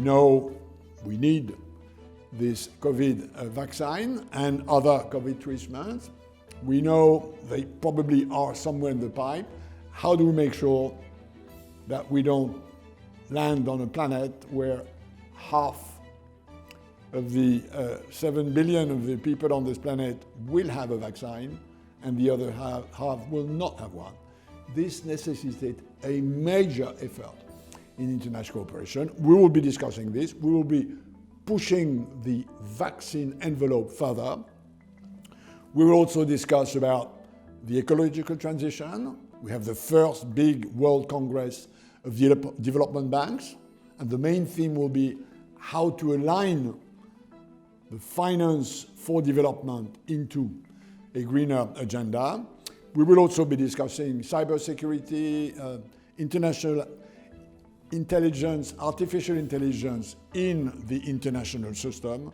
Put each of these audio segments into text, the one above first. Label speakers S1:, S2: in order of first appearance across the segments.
S1: know we need this COVID vaccine and other COVID treatments. We know they probably are somewhere in the pipe. How do we make sure that we don't land on a planet where half of the 7 billion of the people on this planet will have a vaccine and the other half will not have one? This necessitates a major effort in international cooperation. We will be discussing this. We will be pushing the vaccine envelope further. We will also discuss about the ecological transition. We have the first big World Congress of Development Banks, and the main theme will be how to align the finance for development into a greener agenda. We will also be discussing cybersecurity, international intelligence, artificial intelligence in the international system.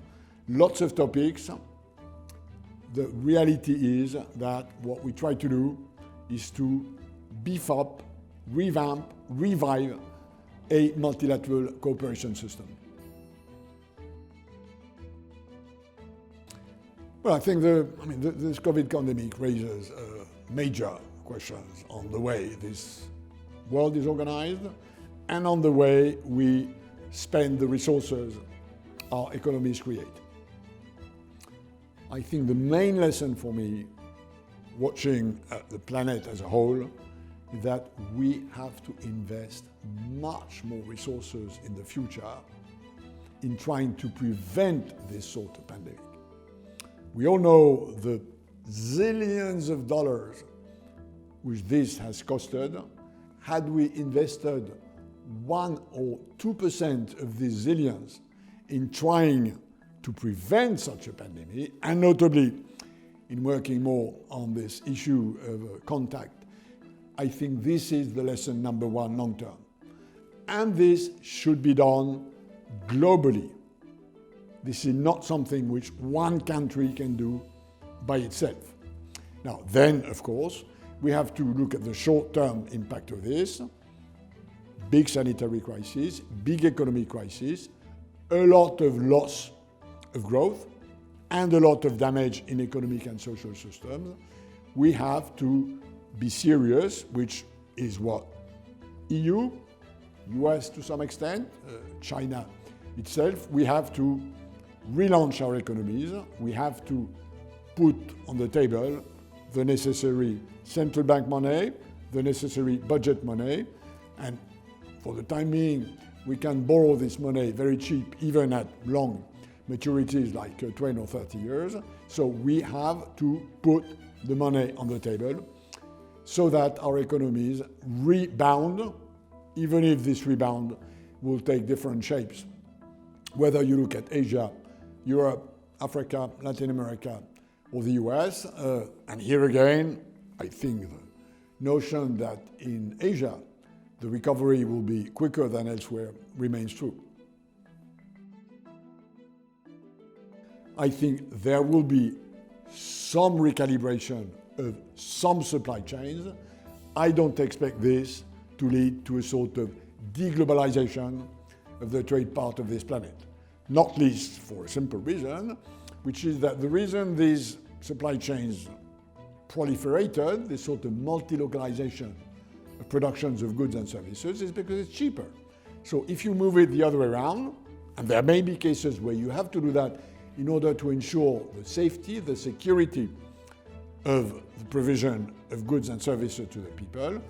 S1: Lots of topics. The reality is that what we try to do is to beef up, revamp, revive a multilateral cooperation system. Well, I think this COVID pandemic raises major questions on the way this world is organized and on the way we spend the resources our economies create. I think the main lesson for me, watching the planet as a whole, is that we have to invest much more resources in the future in trying to prevent this sort of pandemic. We all know the zillions of dollars which this has costed. Had we invested 1 or 2% of these zillions in trying to prevent such a pandemic, and notably in working more on this issue of contact, I think this is the lesson number one long term. And this should be done globally. This is not something which one country can do by itself. Now, then, of course, we have to look at the short-term impact of this. Big sanitary crisis, big economic crisis, a lot of loss of growth, and a lot of damage in economic and social systems. We have to be serious, which is what EU, US to some extent, China itself, we have to relaunch our economies. We have to put on the table the necessary central bank money, the necessary budget money, and for the time being, we can borrow this money very cheap, even at long maturities like 20 or 30 years. So we have to put the money on the table so that our economies rebound, even if this rebound will take different shapes. Whether you look at Asia, Europe, Africa, Latin America, or the US, and here again, I think the notion that in Asia the recovery will be quicker than elsewhere remains true. I think there will be some recalibration of some supply chains. I don't expect this to lead to a sort of deglobalization of the trade part of this planet. Not least for a simple reason, which is that the reason these supply chains proliferated, this sort of multi-localization of productions of goods and services, is because it's cheaper. So if you move it the other way around, and there may be cases where you have to do that in order to ensure the safety, the security of the provision of goods and services to the people,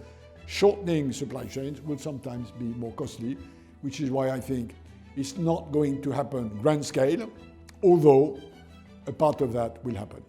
S1: shortening supply chains would sometimes be more costly, which is why I think it's not going to happen grand scale, although a part of that will happen.